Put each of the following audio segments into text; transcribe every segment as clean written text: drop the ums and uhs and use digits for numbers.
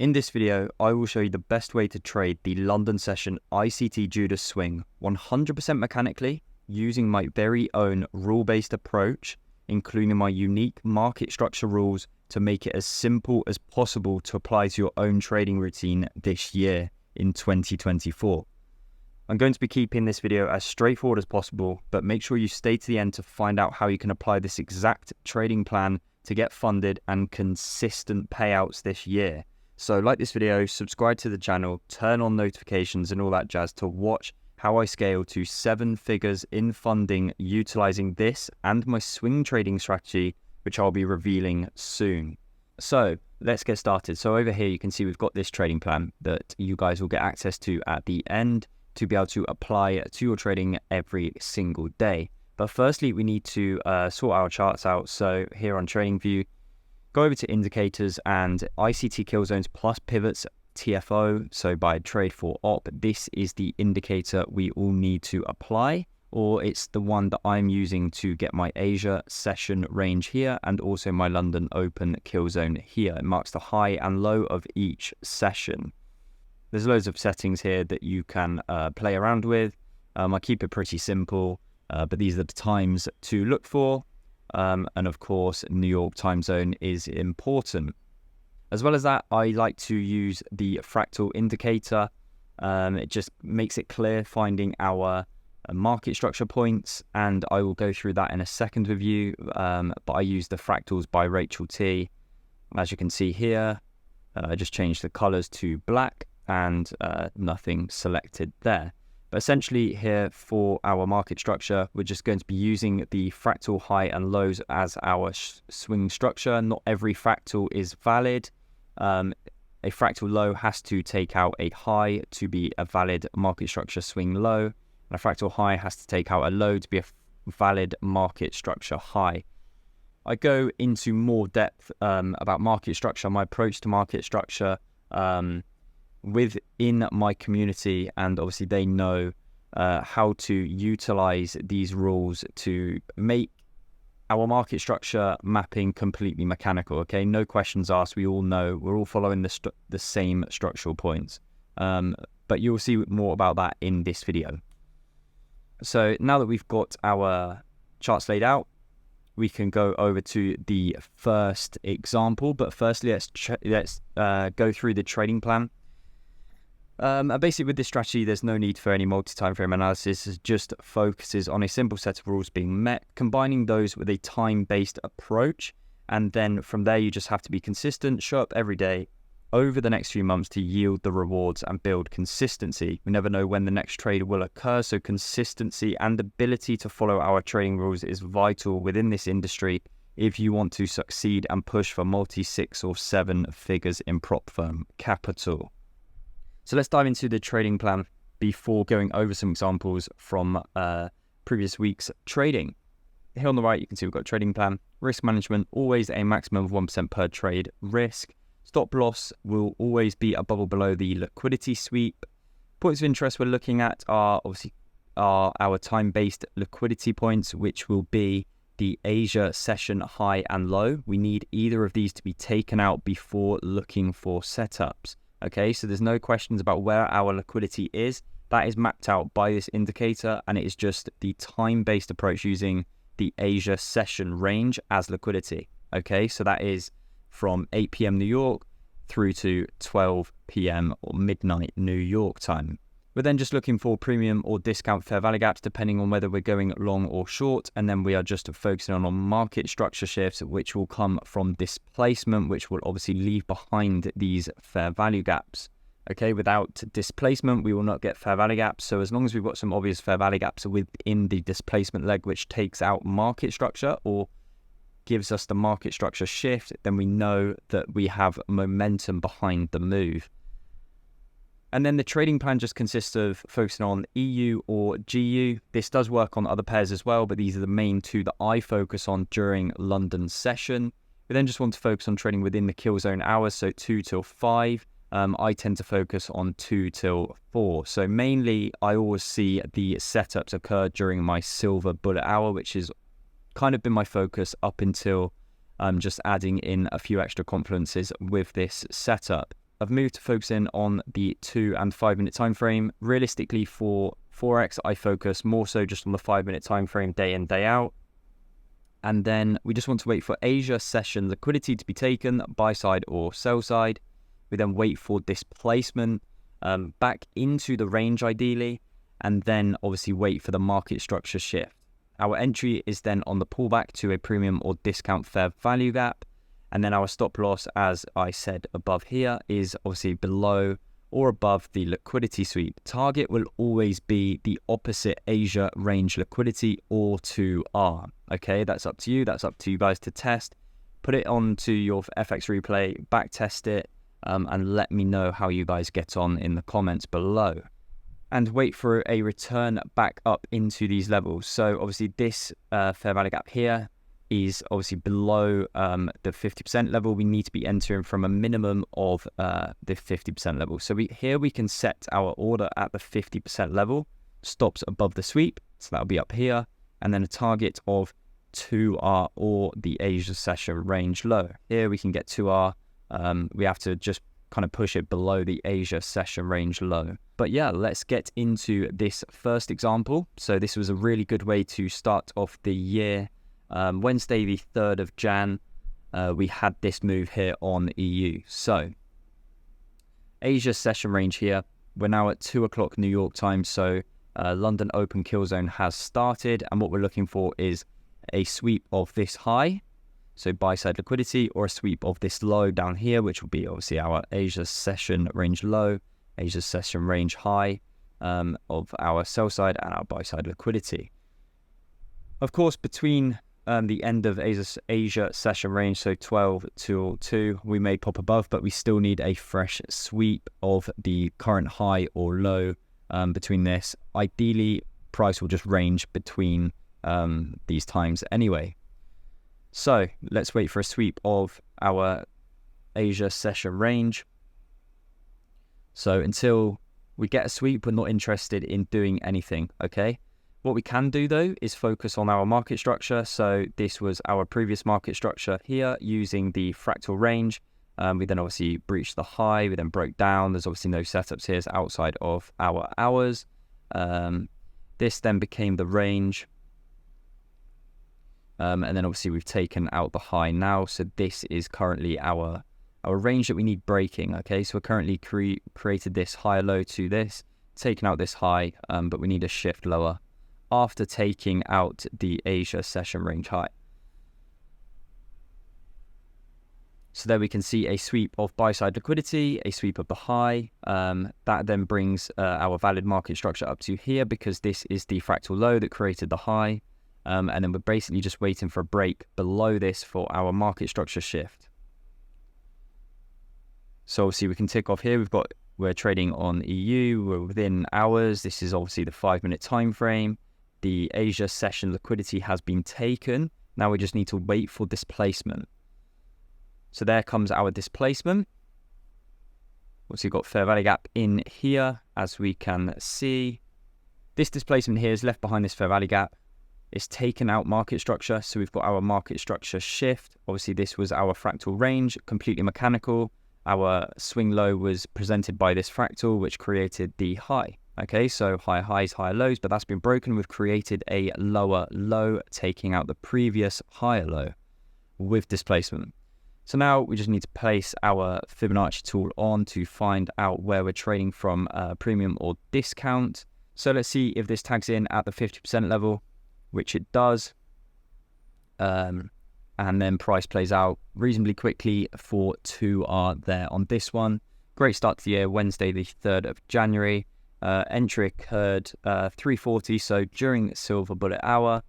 In this video, I will show you the best way to trade the London session ICT Judas swing 100% mechanically using my very own rule-based approach, including my unique market structure rules to make it as simple as possible to apply to your own trading routine this year in 2024. I'm going to be keeping this video as straightforward as possible, but make sure you stay to the end to find out how you can apply this exact trading plan to get funded and consistent payouts this year. So like this video, subscribe to the channel, turn on notifications and all that jazz to watch how I scale to 7 figures in funding utilizing this and my swing trading strategy, which I'll be revealing soon. So let's get started. So over here, you can see we've got this trading plan that you guys will get access to at the end to be able to apply to your trading every single day. But firstly, we need to sort our charts out. So here on TradingView, go over to indicators and ICT kill zones plus pivots TFO. So by trade for op, this is the indicator we all need to apply, or it's the one that I'm using to get my Asia session range here and also my London open kill zone here. It marks the high and low of each session. There's loads of settings here that you can play around with. I keep it pretty simple, but these are the times to look for. And of course, New York time zone is important. As well as that, I like to use the fractal indicator. It just makes it clear finding our market structure points, and I will go through that in a second with you. But I use the fractals by Rachel T. As you can see here, I just changed the colors to black and nothing selected there. But essentially here for our market structure, we're just going to be using the fractal high and lows as our swing structure. Not every fractal is valid. A fractal low has to take out a high to be a valid market structure swing low. And a fractal high has to take out a low to be a valid market structure high. I go into more depth about market structure, my approach to market structure within my community, and obviously they know how to utilize these rules to make our market structure mapping completely mechanical. Okay, no questions asked. We all know we're all following the same structural points, but you'll see more about that in this video. So now that we've got our charts laid out, we can go over to the first example. But firstly, let's go through the trading plan. Basically with this strategy, there's no need for any multi-time frame analysis. It just focuses on a simple set of rules being met, combining those with a time-based approach. And then from there, you just have to be consistent, show up every day over the next few months to yield the rewards and build consistency. We never know when the next trade will occur, so consistency and ability to follow our trading rules is vital within this industry if you want to succeed and push for multi-6 or 7 figures in prop firm capital. So let's dive into the trading plan before going over some examples from previous week's trading. Here on the right, you can see we've got trading plan, risk management, always a maximum of 1% per trade risk. Stop loss will always be a bubble below the liquidity sweep. Points of interest we're looking at are obviously our time-based liquidity points, which will be the Asia session high and low. We need either of these to be taken out before looking for setups. Okay, so there's no questions about where our liquidity is. That is mapped out by this indicator, and it is just the time-based approach using the Asia session range as liquidity. Okay, so that is from 8 p.m. New York through to 12 p.m. or midnight New York time. We're then just looking for premium or discount fair value gaps depending on whether we're going long or short, and then we are just focusing on market structure shifts, which will come from displacement, which will obviously leave behind these fair value gaps. Okay, without displacement, we will not get fair value gaps. So as long as we've got some obvious fair value gaps within the displacement leg, which takes out market structure or gives us the market structure shift, then we know that we have momentum behind the move. And then the trading plan just consists of focusing on EU or GU. This does work on other pairs as well, but these are the main two that I focus on during London session. We then just want to focus on trading within the kill zone hours, so 2 till 5. I tend to focus on 2 till 4. So mainly, I always see the setups occur during my silver bullet hour, which has kind of been my focus up until just adding in a few extra confluences with this setup. I've moved to focusing on the 2 and 5 minute time frame. Realistically, for Forex, I focus more so just on the 5 minute time frame, day in, day out. And then we just want to wait for Asia session liquidity to be taken, buy side or sell side. We then wait for displacement back into the range ideally, and then obviously wait for the market structure shift. Our entry is then on the pullback to a premium or discount fair value gap. And then our stop loss, as I said above here, is obviously below or above the liquidity sweep. Target will always be the opposite Asia range liquidity or 2R. Okay, that's up to you. That's up to you guys to test. Put it onto your FX replay, back test it, and let me know how you guys get on in the comments below. And wait for a return back up into these levels. So obviously this fair value gap here is obviously below the 50% level. We need to be entering from a minimum of the 50% level. So here we can set our order at the 50% level, stops above the sweep, so that'll be up here, and then a target of 2R or the Asia session range low. Here we can get 2R. We have to just kind of push it below the Asia session range low. But yeah, let's get into this first example. So this was a really good way to start off the year. Wednesday, the 3rd of Jan, we had this move here on EU. So Asia session range here. We're now at 2 o'clock New York time. So London open kill zone has started. And what we're looking for is a sweep of this high. So buy side liquidity, or a sweep of this low down here, which will be obviously our Asia session range low, Asia session range high of our sell side and our buy side liquidity. Of course, between the end of Asia session range, so 12.202, we may pop above, but we still need a fresh sweep of the current high or low between this. Ideally, price will just range between these times anyway. So let's wait for a sweep of our Asia session range. So until we get a sweep, we're not interested in doing anything, okay? What we can do though is focus on our market structure. So this was our previous market structure here using the fractal range. We then obviously breached the high, we then broke down. There's obviously no setups here, it's outside of our hours. This then became the range. And then obviously we've taken out the high now. So this is currently our range that we need breaking. Okay, so we're currently created this higher low to this, taken out this high, but we need a shift lower after taking out the Asia session range high. So there we can see a sweep of buy side liquidity, a sweep of the high. That then brings our valid market structure up to here, because this is the fractal low that created the high. And then we're basically just waiting for a break below this for our market structure shift. So obviously we can tick off here. We're trading on EU. We're within hours. This is obviously the 5 minute time frame. The Asia session liquidity has been taken. Now we just need to wait for displacement. So there comes our displacement. Also, you've got fair value gap in here, as we can see. This displacement here is left behind this fair value gap. It's taken out market structure, so we've got our market structure shift. Obviously, this was our fractal range, completely mechanical. Our swing low was presented by this fractal, which created the high. Okay, so higher highs, higher lows, but that's been broken. We've created a lower low, taking out the previous higher low with displacement. So now we just need to place our Fibonacci tool on to find out where we're trading from premium or discount. So let's see if this tags in at the 50% level, which it does, and then price plays out reasonably quickly for 2R there on this one. Great start to the year, Wednesday the 3rd of January. Entry occurred 3:40, so during silver bullet hour.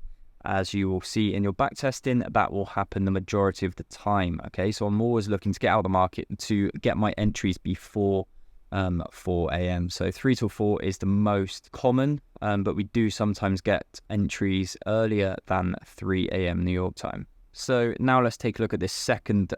As you will see in your back testing, that will happen the majority of the time. Okay, so I'm always looking to get out of the market to get my entries before 4 a.m. So 3 till 4 is the most common, but we do sometimes get entries earlier than 3 a.m. New York time. So now let's take a look at this second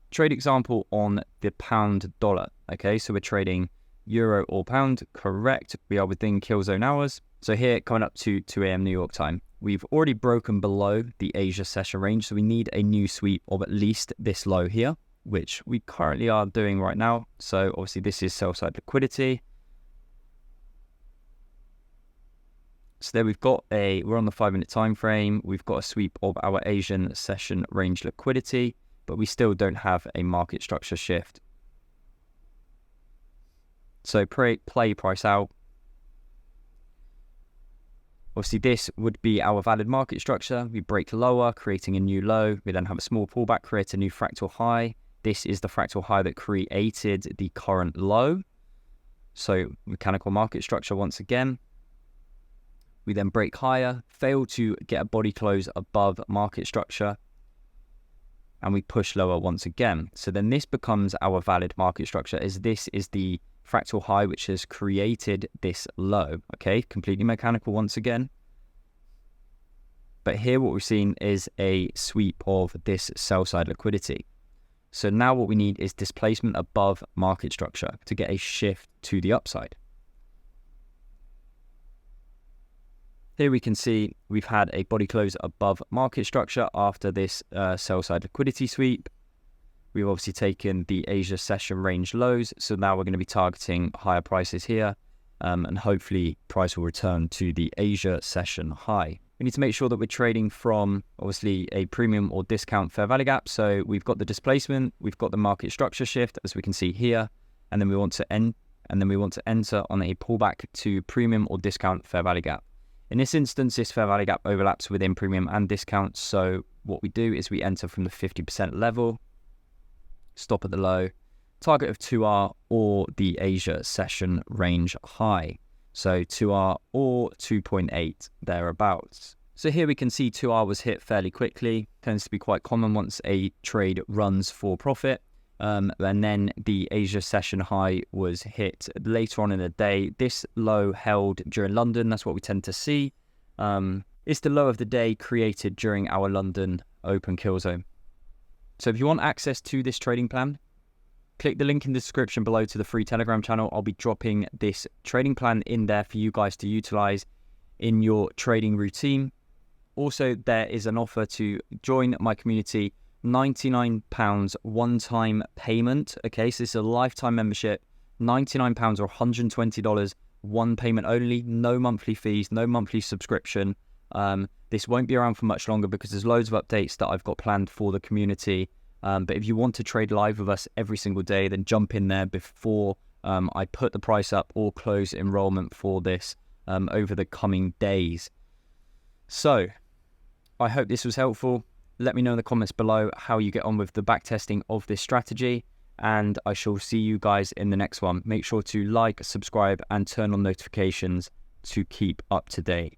trade example on the pound dollar. Okay, so we're trading euro or pound, correct. We are within kill zone hours. So here, coming up to 2 a.m. New York time, we've already broken below the Asia session range, so we need a new sweep of at least this low here. which we currently are doing right now. So obviously this is sell side liquidity. So there we're on the 5-minute time frame. We've got a sweep of our Asian session range liquidity, but we still don't have a market structure shift. So play price out. Obviously this would be our valid market structure. We break lower, creating a new low. We then have a small pullback, create a new fractal high. This is the fractal high that created the current low. So mechanical market structure once again. We then break higher, fail to get a body close above market structure, and we push lower once again. So then this becomes our valid market structure, as this is the fractal high which has created this low. Okay, completely mechanical once again. But here what we've seen is a sweep of this sell side liquidity. So now what we need is displacement above market structure to get a shift to the upside. Here we can see we've had a body close above market structure after this sell side liquidity sweep. We've obviously taken the Asia session range lows, so now we're going to be targeting higher prices here, and hopefully price will return to the Asia session high. We need to make sure that we're trading from obviously a premium or discount fair value gap. So we've got the displacement, we've got the market structure shift, as we can see here, and then we want to enter on a pullback to premium or discount fair value gap. In this instance, this fair value gap overlaps within premium and discount. So what we do is we enter from the 50% level, stop at the low, target of 2R or the Asia session range high. So 2R or 2.8 thereabouts. So here we can see 2R was hit fairly quickly. Tends to be quite common once a trade runs for profit. And then the Asia session high was hit later on in the day. This low held during London. That's what we tend to see. It's the low of the day created during our London open kill zone. So if you want access to this trading plan, click the link in the description below to the free Telegram channel. I'll be dropping this trading plan in there for you guys to utilize in your trading routine. Also, there is an offer to join my community. £99 one-time payment. Okay, so this is a lifetime membership. £99 or $120, one payment only, no monthly fees, no monthly subscription. This won't be around for much longer because there's loads of updates that I've got planned for the community. But if you want to trade live with us every single day, then jump in there before I put the price up or close enrollment for this over the coming days. So I hope this was helpful. Let me know in the comments below how you get on with the backtesting of this strategy, and I shall see you guys in the next one. Make sure to like, subscribe, and turn on notifications to keep up to date.